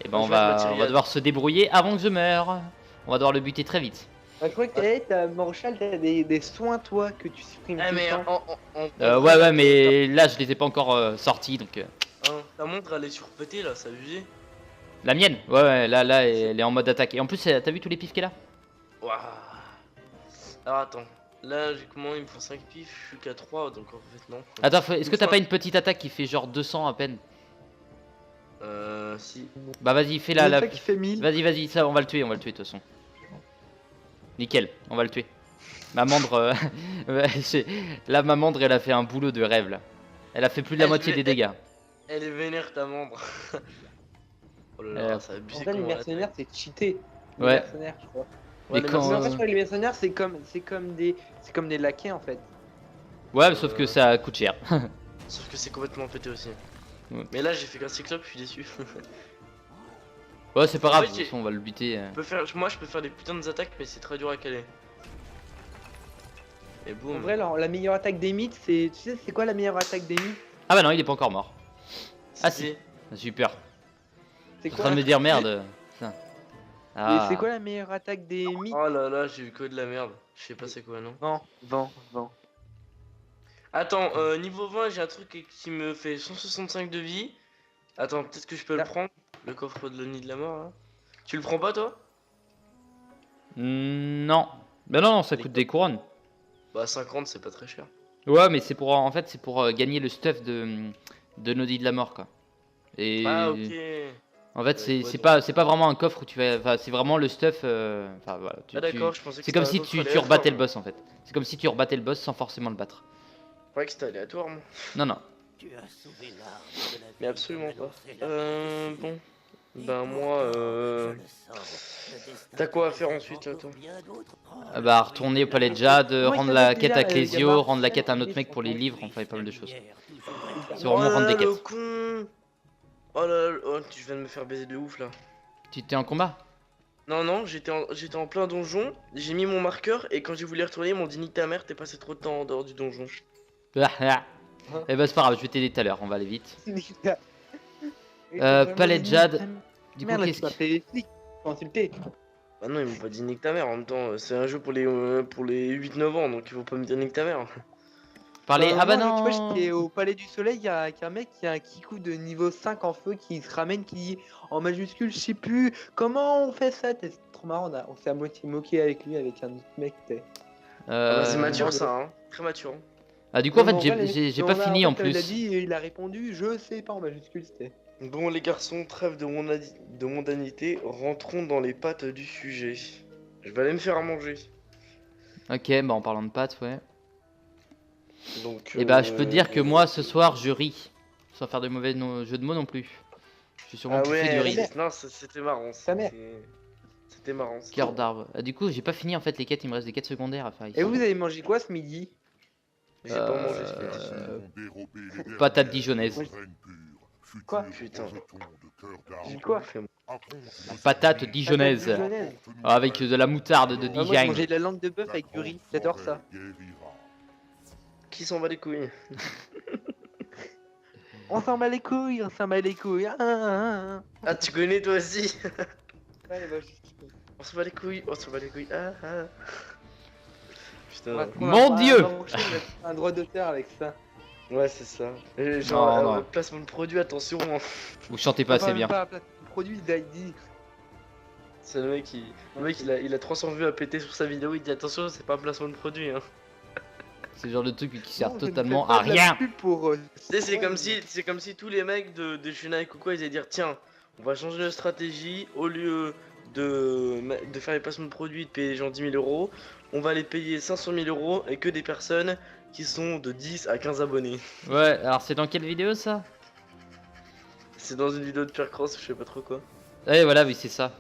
Et ben Moi, on je vais mettre va Tyrion. devoir se débrouiller avant que je meure. On va devoir le buter très vite. Bah, je crois que t'as Marshall, t'as des soins toi que tu supprimes Eh tout mais le temps. Ouais ouais mais là je les ai pas encore sortis donc... Ta montre elle est surpétée là, c'est abusé. La mienne? Ouais là elle est en mode attaque. Et en plus t'as vu tous les pifs qu'elle a? Waouh. Alors attends, là j'ai comment il me faut 5 pifs, je suis qu'à 3 donc en fait non. Attends, est-ce que t'as Une pas une petite attaque qui fait genre 200 à peine? Si. Bah vas-y fais Il y a la... une fois qui fait 1000. Vas-y, ça on va le tuer de toute façon. Nickel, on va le tuer. Mamandre, ouais, là Mamandre elle a fait un boulot de rêve là. Elle a fait plus de la Elle moitié fait- des dégâts. Elle est vénère ta membre. Oh là là, ça a abusé En fait, les comment elle mercenaires, c'est cheaté. Les Ouais. mercenaires, je crois. Et les quand... Mais en fait, je crois que les mercenaires, c'est comme des laquais en fait. Ouais, sauf que ça coûte cher. Sauf que c'est complètement pété aussi. Ouais. Mais là j'ai fait qu'un cyclope, je suis déçu. Ouais, c'est pas En grave, fait, de toute façon, on va le buter. Moi je peux faire des putains d'attaques mais c'est très dur à caler. Et boum. En vrai, la meilleure attaque des mythes, c'est. Tu sais, c'est quoi la meilleure attaque des mythes? Ah bah non, il est pas encore mort. Ah si. C'était- Super. C'est En quoi train de me dire merde. Putain. Et Ah. c'est quoi la meilleure attaque des mythes? Oh là là, j'ai eu que de la merde. Je sais pas c'est quoi non. Vent. Attends, niveau 20, j'ai un truc qui me fait 165 de vie. Attends, peut-être que je peux le Ah. prendre. Le coffre de l'Oni de la mort là. Tu le prends pas toi? Non. Bah non, ça coûte des couronnes. Bah 50 c'est pas très cher. Ouais, mais c'est pour, en fait, c'est pour gagner le stuff de Nodie de la mort, quoi. Et Ah ok. en fait, Ouais, c'est pas vraiment un coffre où tu vas, enfin, c'est vraiment le stuff. Enfin voilà. Ah d'accord, je pensais que C'est comme c'était si un tu coffre rebattais le aléatoire. boss en fait. C'est comme si tu rebattais le boss sans forcément le battre. Je croyais que c'était aléatoire moi. Non. Tu as sauvé l'âme de la vie Mais absolument comme pas. l'autre et la Bon. vie. Ben moi T'as quoi à faire ensuite, là, toi? Bah retourner au palais de Jade, Comment il rendre la s'appelle quête déjà, à Clésio, Gabar rendre la quête à un autre mec pour les livres, enfin il y a pas mal de choses. C'est vraiment Oh là rendre là, des le quêtes. con. Oh là là, oh, tu viens de me faire baiser de ouf là. Tu t'es en combat? Non, j'étais en plein donjon, j'ai mis mon marqueur et quand j'ai voulu retourner, ils m'ont dit nique ta mère, t'es passé trop de temps en dehors du donjon. Eh bah c'est pas grave, je vais t'aider tout à l'heure, on va aller vite. Palais de Jade. Du coup, Merde, là, qu'est-ce tu m'as qui... fait les flics. Faut insulter. Bah non, ils m'ont pas dit nique ta mère, en même temps, c'est un jeu pour les 8-9 ans, donc il faut pas me dire nique ta mère. Parler... Ah bah Tu vois, non. j'étais au Palais du Soleil, il y a un mec qui a un kikou de niveau 5 en feu qui se ramène, qui dit en majuscule, je sais plus, comment on fait ça? C'est trop marrant, on s'est à moitié moqué avec lui, avec un autre mec. Ah bah c'est Euh, mature ça, hein. Très mature. Ah du coup en Non, fait vrai, j'ai pas fini en fait, Il a plus. dit, et il a répondu, je sais pas en majuscule, c'était. Bon les garçons, trêve de mondanité, rentrons dans les pattes du sujet. Je vais aller me faire à manger. Ok, bah en parlant de pâtes, ouais. Donc, Et bah je peux te dire que moi ce soir je ris. Sans faire de mauvais jeux de mots non plus. Je suis sûrement Ah plus fait du ouais, riz. non, c'était marrant. Ta mère. C'était marrant. Cœur d'arbre. Ah, du coup j'ai pas fini en fait les quêtes, il me reste des quêtes secondaires à faire ici. Et vous avez mangé quoi ce midi? J'ai pas mangé ce midi. Patate dijonnaise. Quoi? Putain. J'ai quoi? Patate dijonnaise. Avec de la moutarde de Moi, j'ai Dijon. mangé de la langue de bœuf avec du riz, j'adore ça. Qui s'en bat les couilles? On s'en bat les couilles, on s'en bat les couilles. Ah, tu connais toi aussi? Ouais, bah, On s'en bat les couilles, on s'en bat les couilles. Ah ah. on va Putain. prendre Mon Dieu. un droit d'auteur avec ça. Ouais, c'est ça. Genre, Non. placement de produit, attention. Hein. Vous chantez pas assez Même bien. pas un produit, il dit. C'est le mec, il a 300 vues à péter sur sa vidéo, il dit attention, c'est pas un placement de produit. Hein. C'est le genre de truc qui sert Non, je ne totalement fais pas à de la rien. pub pour, Tu sais, c'est comme si tous les mecs de Shunai ou quoi, ils allaient dire tiens, on va changer de stratégie, au lieu de faire les placements de produits et de payer les gens 10 000 euros, on va les payer 500 000 euros et que des personnes qui sont de 10 à 15 abonnés. Ouais, alors c'est dans quelle vidéo ça? C'est dans une vidéo de Pierre Cross, je sais pas trop quoi. Ouais, voilà, oui, c'est ça.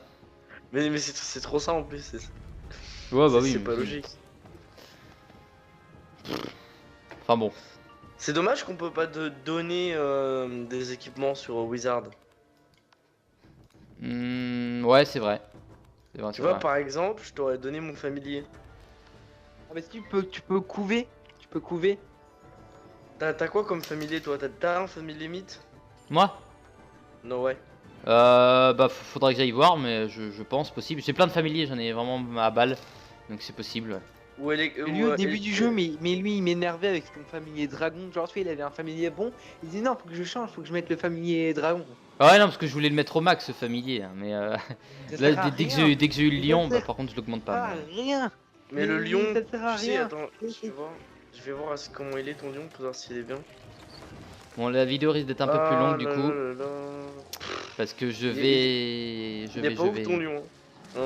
Mais c'est trop ça en plus, Ouais, bah oui. c'est pas mais- logique. Enfin bon. C'est dommage qu'on peut pas donner des équipements sur Wizard. Ouais, c'est vrai. C'est vrai, Tu c'est vois, vrai. par exemple, je t'aurais donné mon familier. Ah, mais si tu peux couver. Tu peux couver. T'as quoi comme familier toi? T'as un familier mythe? Moi? Non, ouais. Bah faudrait que j'aille voir, mais je pense possible. J'ai plein de familiers, j'en ai vraiment à balle, donc c'est possible. Ouais. Ou elle est. Lui, au début du jeu, mais lui, il m'énervait avec son familier dragon. Genre, tu vois, il avait un familier bon. Il disait non, faut que je change, faut que je mette le familier dragon. Ah ouais non parce que je voulais le mettre au max ce familier, hein, mais Ça là sert à dès que rien. j'ai eu le Mais lion, ça bah, sert par contre je l'augmente Ah, pas. mais- rien. Mais le lion, ça sert à tu sais, rien. attends, je vais voir comment il est ton lion pour voir s'il est bien. Bon la vidéo risque d'être un peu plus Ah longue du là coup, là là là. parce que je Il- vais... Il est pas ouf ton lion. Hein.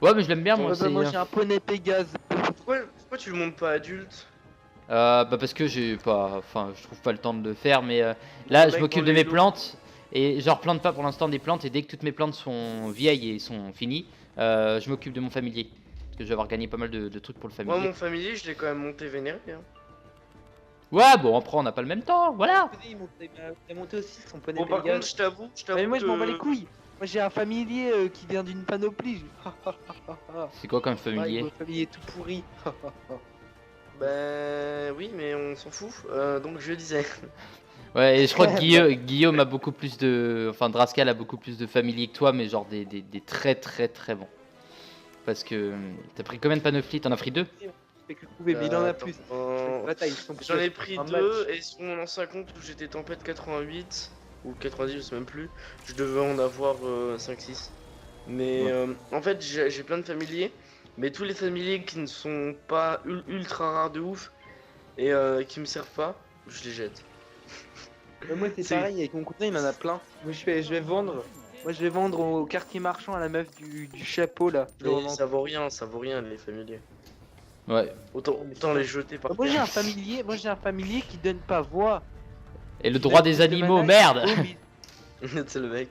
Ouais mais je l'aime bien moi, Ouais, bah, c'est... moi, j'ai un poney Pégase. Pourquoi tu le montes pas adulte? Bah parce que j'ai pas... Enfin je trouve pas le temps de le faire, mais là Le je mec m'occupe dans de les mes lots. plantes, et je replante pas pour l'instant des plantes, et dès que toutes mes plantes sont vieilles et sont finies, je m'occupe de mon familier. Parce que je vais avoir gagné pas mal de trucs pour le Moi, familier. mon familier, je l'ai quand même monté vénéré. Hein. Ouais bon après on n'a pas le même temps, voilà. Il a monté aussi son poney Bon, par Pégase. contre, je t'avoue. Mais moi, je m'en bats les que- couilles. Moi, j'ai un familier qui vient d'une panoplie. C'est quoi comme Ouais, familier? mon familier tout pourri. Ben oui, mais on s'en fout. Donc je disais. Ouais, et je crois que Guillaume a beaucoup plus de... Enfin, Drascal a beaucoup plus de familiers que toi, mais genre des très très très bons. Parce que... T'as pris combien de panoplies? T'en as pris 2? Fait que couper, mais il en a Attends, plus. euh, Bataille, ils sont J'en ai pris un 2 match. et sur mon ancien compte où j'étais tempête 88 ou 90, je sais même plus, je devais en avoir 5-6. Mais Ouais. en fait, j'ai plein de familiers, mais tous les familiers qui ne sont pas ultra rares de ouf et qui me servent pas, je les jette. Moi, c'est C'est- pareil, avec mon cousin, il en a plein. Moi, je vais vendre. Moi, je vais vendre au quartier marchand à la meuf du chapeau là. Je le Mais revends. ça vaut rien les familiers. Ouais. Autant les jeter par Moi, j'ai terre. un familier qui donne pas voix. Et le droit des animaux, merde! C'est le mec.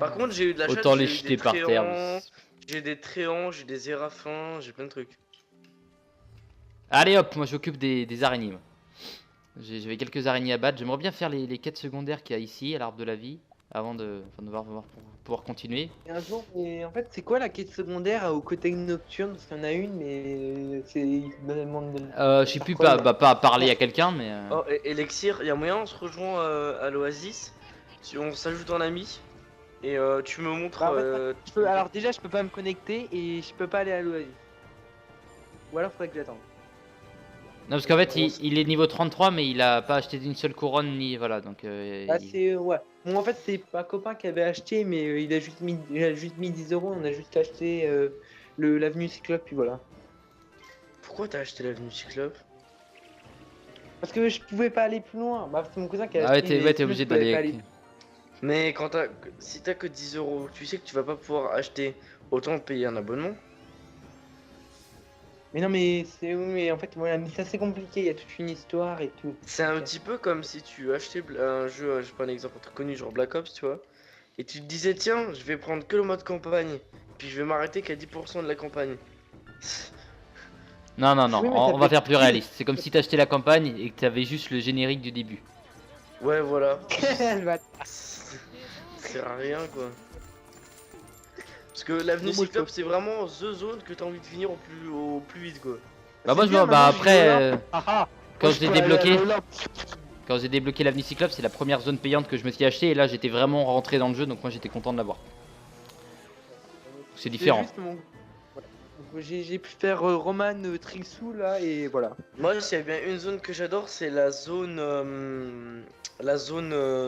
Par contre, j'ai eu de la chance. Autant les j'ai eu jeter des par terre. tréants, j'ai des tréants, j'ai des érafins, j'ai plein de trucs. Allez hop, moi j'occupe des araignées. Moi. J'avais quelques araignées à battre. J'aimerais bien faire les quêtes secondaires qu'il y a ici, à l'arbre de la vie, avant de voir pour pouvoir continuer. Et un jour, mais en fait, c'est quoi la quête secondaire au côté nocturne? Parce qu'il y en a une, mais c'est. il me demande de- Je sais plus, pas à parler à quelqu'un, mais... Oh, Elixir, il y a moyen, on se rejoint à l'Oasis, on s'ajoute en ami, et tu me montres. Bah, en fait, alors, déjà, je peux pas me connecter et je peux pas aller à l'Oasis. Ou alors, faudrait que j'attende. Non, parce qu'en fait, il est niveau 33, mais il a pas acheté d'une seule couronne, ni... Voilà, donc... Ah, il- c'est. Ouais. Bon, en fait, c'est un copain qui avait acheté, mais il a juste mis 10 euros. On a juste acheté l'avenue Cyclope, puis voilà. Pourquoi t'as acheté l'avenue Cyclope? Parce que je pouvais pas aller plus loin. Bah, c'est mon cousin qui a Ah ouais, acheté. t'es mais obligé sinon, je pouvais d'aller... pas Mais si t'as que 10 euros, tu sais que tu vas pas pouvoir acheter, autant payer un abonnement. Mais non, mais c'est. Oui, mais en fait, voilà, mais c'est assez compliqué. Il y a toute une histoire et tout. C'est un Ok. petit peu comme si tu achetais un jeu, je prends un exemple très connu, genre Black Ops, tu vois, et tu te disais, tiens, je vais prendre que le mode campagne, puis je vais m'arrêter qu'à 10% de la campagne. Non, non, non, Oui, mais on ça va fait faire plus chier. réaliste. C'est comme si t'achetais la campagne et que t'avais juste le générique du début. Ouais, voilà. Elle va- Ça sert à rien, quoi. Parce que l'avenue Non, moi, je Cyclope, peux- c'est vraiment the zone que t'as envie de finir au plus vite, quoi. Bah moi C'est je bien, vois, bah maintenant, après, j'ai l'Olympe. Ah, ah. quand Moi, je l'ai peux aller à débloqué, l'Olympe. quand j'ai débloqué l'avenue Cyclope, c'est la première zone payante que je me suis acheté et là j'étais vraiment rentré dans le jeu, donc moi j'étais content de l'avoir. C'est différent. juste mon- voilà. Donc, j'ai pu faire Roman Trixou là et voilà. Moi, s'il y a bien une zone que j'adore, c'est la zone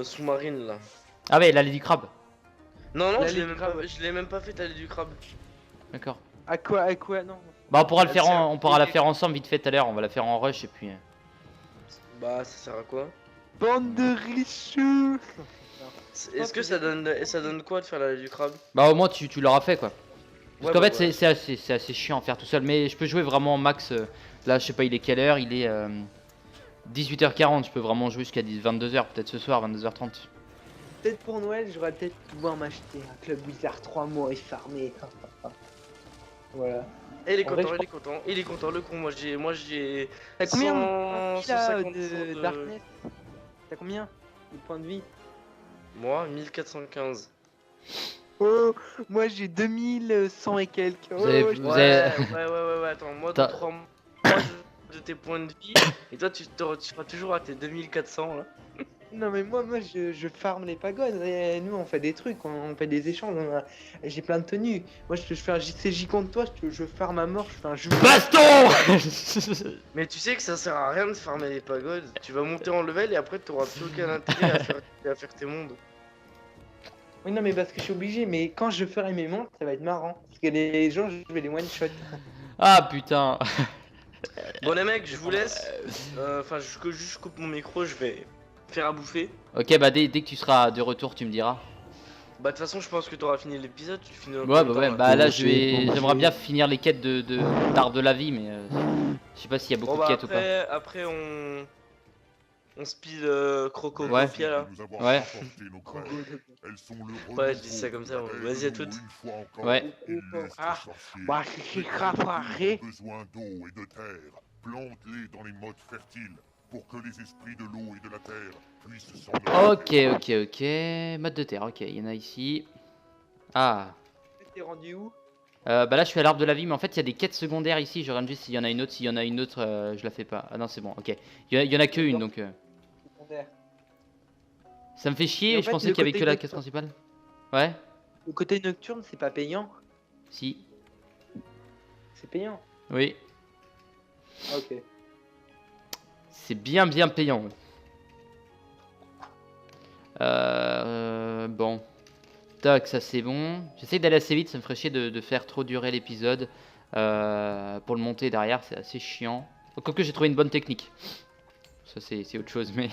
sous-marine, là. Ah ouais, l'allée du crabe. Non, non, L'allée je l'ai du même crabe. pas, je l'ai même pas fait aller du crabe. D'accord. À quoi non. Bah on pourra le Elle faire, sert- on pourra la faire ensemble vite fait tout à l'heure. On va la faire en rush et puis. Bah, ça sert à quoi? Bande de richoux. Est-ce que ça donne quoi de faire la du crabe? Bah au moins tu l'auras fait quoi. Parce Ouais, qu'en bah, fait voilà. c'est assez chiant à faire tout seul. Mais je peux jouer vraiment max. Là je sais pas il est quelle heure, il est 18h40. Je peux vraiment jouer jusqu'à 22h peut-être ce soir 22h30. Peut-être pour Noël, j'aurais peut-être pouvoir m'acheter un club Wizard 3 mois et farmer. Voilà. Et il est En vrai, content, je il est content, il est content, le con. Moi j'ai. T'as combien 150 de de- Darkness? T'as combien de points de vie? Moi, 1415. Oh, moi j'ai 2100 et quelques. Vous avez- Oh, vous Ouais, avez- ouais, attends, moi T'as- dans 3 mois de tes points de vie, et toi tu seras toujours à tes 2400 là. Non mais moi je farm les pagodes, et nous on fait des trucs, on fait des échanges, j'ai plein de tenues. Moi je fais un JCJ contre toi, je farm à mort, je fais un jeu. Baston. Mais tu sais que ça sert à rien de farmer les pagodes. Tu vas monter en level et après t'auras plus aucun intérêt à faire tes mondes. Oui non mais parce que je suis obligé, mais quand je ferai mes montres, ça va être marrant. Parce que les gens, je vais les one shot. Ah putain. Bon les mecs, je vous laisse. Enfin, je coupe mon micro, je vais faire à bouffer. Ok, bah dès que tu seras de retour, tu me diras. Bah de toute façon, je pense que t'auras fini l'épisode. Tu finis dans Ouais, combien bah de temps, ouais, là bah là Manger. j'aimerais bien finir les quêtes d'art de la vie, mais je sais pas s'il y a beaucoup Bon de bah quêtes ou pas. après on speed Croco Ouais. Copia là. Ouais. Ouais, je dis ça comme ça. Vas-y à toutes. Ouais. Ah, bah c'est craparé. Besoin d'eau et de terre. Plante-les dans les modes fertiles pour que les esprits de l'eau et de la terre puissent s'en Ok. Mode de terre, ok, il y en a ici. Ah. T'es rendu où? Bah là je suis à l'arbre de la vie, mais en fait il y a des quêtes secondaires ici. Je regarde juste s'il y en a une autre. S'il y en a une autre, je la fais pas. Ah non, c'est bon, ok. Il y en a que une donc. Secondaire. Ça me fait Et chier, en je fait, pensais le qu'il y avait côté que la nocturne. quête principale. Ouais, Le côté nocturne, c'est pas payant? si, C'est payant. oui. Ah, ok. C'est bien payant. Ouais. Bon. Tac, ça c'est bon. J'essaie d'aller assez vite, ça me ferait chier de faire trop durer l'épisode. Pour le monter derrière, c'est assez chiant. Quoique j'ai trouvé une bonne technique. Ça c'est autre chose, mais...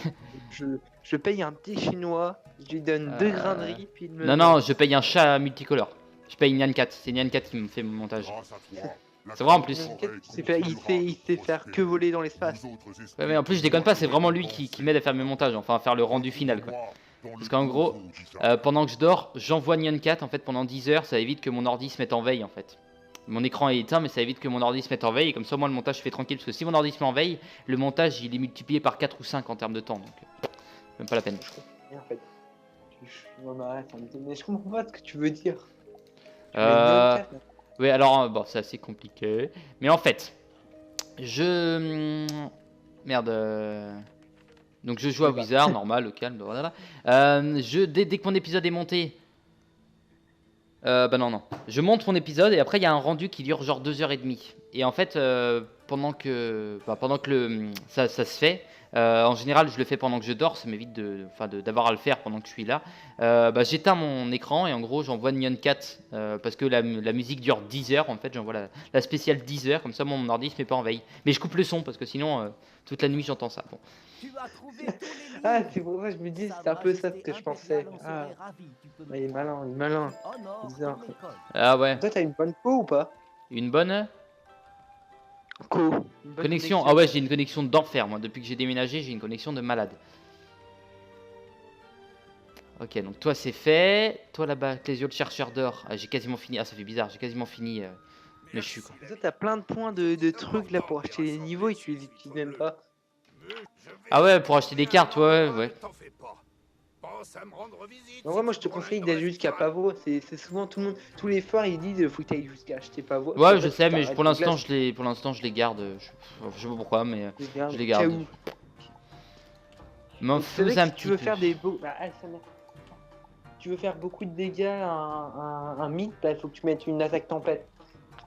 Je paye un petit chinois, je lui donne 2 grains de riz, puis il me. Non, je paye un chat multicolore. Je paye Nyan 4, c'est Nyan 4 qui me fait mon montage. Grâce à toi, la C'est vrai, en plus. Il sait faire que voler dans l'espace. Ouais, mais en plus je déconne pas, c'est vraiment lui qui m'aide à faire mes montages, enfin à faire le rendu final quoi. Parce qu'en gros, pendant que je dors, j'envoie Nyan 4 en fait pendant 10 heures, ça évite que mon ordi se mette en veille en fait. Mon écran est éteint mais ça évite que mon ordi se mette en veille et comme ça moi le montage se fait tranquille parce que si mon ordi se met en veille, le montage il est multiplié par 4 ou 5 en termes de temps donc même pas la peine. En fait. Non, mais arrête, mais je comprends pas ce que tu veux dire. Euh, ouais alors bon c'est assez compliqué. Mais en fait, Merde. Donc je joue à Wizard, normal, au calme, voilà. Dès que mon épisode est monté... bah non. Je monte mon épisode et après il y a un rendu qui dure genre 2h30. Et en fait, pendant que ça se fait, en général je le fais pendant que je dors, ça m'évite d'avoir à le faire pendant que je suis là. Bah, j'éteins mon écran et en gros j'envoie Nyan 4 parce que la musique dure 10 heures en fait, j'envoie la spéciale 10 heures, comme ça mon ordi se met pas en veille. Mais je coupe le son parce que sinon toute la nuit j'entends ça. Bon. Ah, c'est pour ça que je me dis, c'est un peu ça ce que je pensais. Ah, il est malin. Bizarre. Ah ouais, Toi, t'as une bonne peau ou pas? une bonne Une bonne connexion. Ah ouais, j'ai une connexion d'enfer moi, depuis que j'ai déménagé j'ai une connexion de malade. Ok, donc toi c'est fait. Toi là-bas, Clésio le chercheur d'or. Ah, j'ai quasiment fini. Ah, ça fait bizarre, j'ai quasiment fini le chu quoi. Toi, t'as plein de points de trucs là pour acheter les niveaux et tu les utilises même pas. Ah ouais, pour acheter des cartes, ouais. En vrai, moi je te conseille d'aller jusqu'à Pavot. C'est souvent tout le monde, tous les forts ils disent faut que t'ailles jusqu'à acheter Pavot. Ouais, je sais, mais pour l'instant je les garde. Je sais pas pourquoi, mais je les garde. M'en C'est vrai fous que un si petit tu veux peu. faire des beaux. Tu veux faire beaucoup de dégâts à un mythe, bah, il faut que tu mettes une attaque tempête.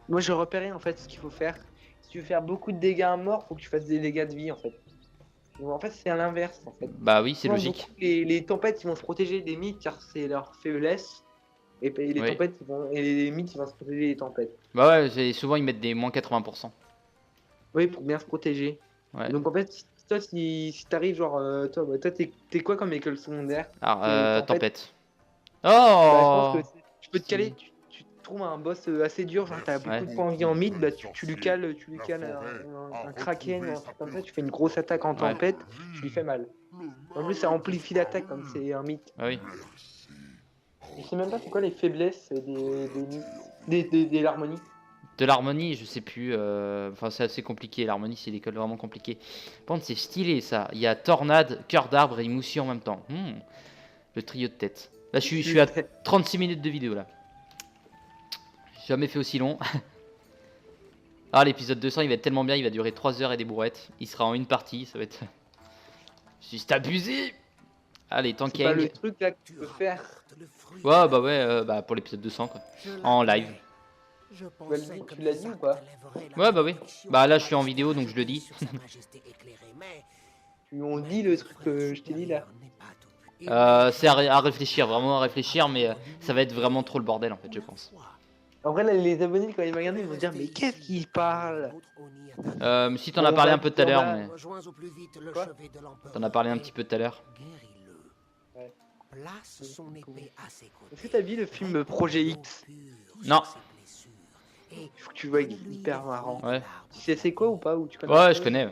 Moi j'ai repéré en fait ce qu'il faut faire. Si tu veux faire beaucoup de dégâts à mort, faut que tu fasses des dégâts de vie en fait. En fait c'est à l'inverse en fait. Bah oui, c'est Souvent, logique. beaucoup, les tempêtes ils vont se protéger des mythes car c'est leur faiblesse. Et les Oui. tempêtes et les mythes ils vont se protéger des tempêtes. Bah ouais, souvent ils mettent des moins 80%. Oui, pour bien se protéger. Ouais. Donc en fait, toi si t'arrives genre toi t'es quoi comme école secondaire? Alors, tempête. Bah, je Oh pense que tu peux te caler, tu trouves un boss assez dur, genre t'as beaucoup Ouais. de points de vie en mid, bah tu lui cales un kraken, un truc comme ça, tu fais une grosse attaque en tempête, tu lui fais mal. En plus ça amplifie l'attaque comme c'est un mythe. Ah oui. Je sais même pas c'est quoi les faiblesses des l'harmonie. De l'harmonie, je sais plus. Enfin, c'est assez compliqué. L'harmonie, c'est l'école vraiment compliquée. Par contre, c'est stylé ça. Il y a tornade, cœur d'arbre et moussi en même temps. Le trio de tête. Là, je suis à 36 minutes de vidéo là. J'ai jamais fait aussi long. Ah, l'épisode 200, il va être tellement bien. Il va durer 3 heures et des bourrettes. Il sera en une partie. Ça va être juste abusé. Allez, C'est pas Tankang. le truc là que tu peux faire. Ouais, bah ouais, bah pour l'épisode 200 quoi. En live. Tu l'as dit ou pas? Ouais, bah oui. Bah là, je suis en vidéo, donc je le dis. On dit le truc que je t'ai dit là. C'est à réfléchir, vraiment à réfléchir, mais ça va être vraiment trop le bordel en fait, je pense. En vrai, là, les abonnés, quand ils vont regarder, ils vont dire mais qu'est-ce qu'il parle? Si t'en as parlé un peu tout à l'heure, mais Quoi? t'en as parlé un petit peu tout à l'heure. Ouais. Est-ce Est-ce que t'as vu le film Projet X? Non. Il faut que tu vois, il est hyper marrant. Ouais. Tu sais c'est quoi ou pas? Ou tu connais Ouais, je connais.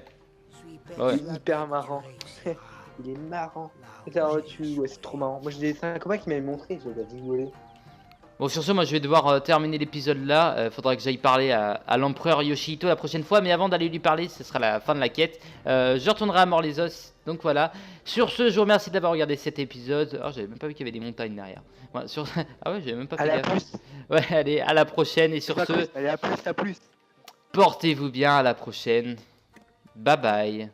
Ouais. Il est hyper marrant. Il est marrant. Ouais, c'est trop marrant. Moi, c'est un copain qui m'avait montré, j'avais rigolé. Bon, sur ce, moi je vais devoir terminer l'épisode là. Faudra que j'aille parler à l'empereur Yoshihito la prochaine fois. Mais avant d'aller lui parler, ce sera la fin de la quête. Je retournerai à Mort-les-Os. Donc voilà. Sur ce, je vous remercie d'avoir regardé cet épisode. Oh, j'avais même pas vu qu'il y avait des montagnes derrière. Ouais, ah ouais, j'avais même pas fait À la gaffe. plus. Ouais, allez, à la prochaine. Et sur ce, Allez, à plus, à plus. portez-vous bien. À la prochaine. Bye bye.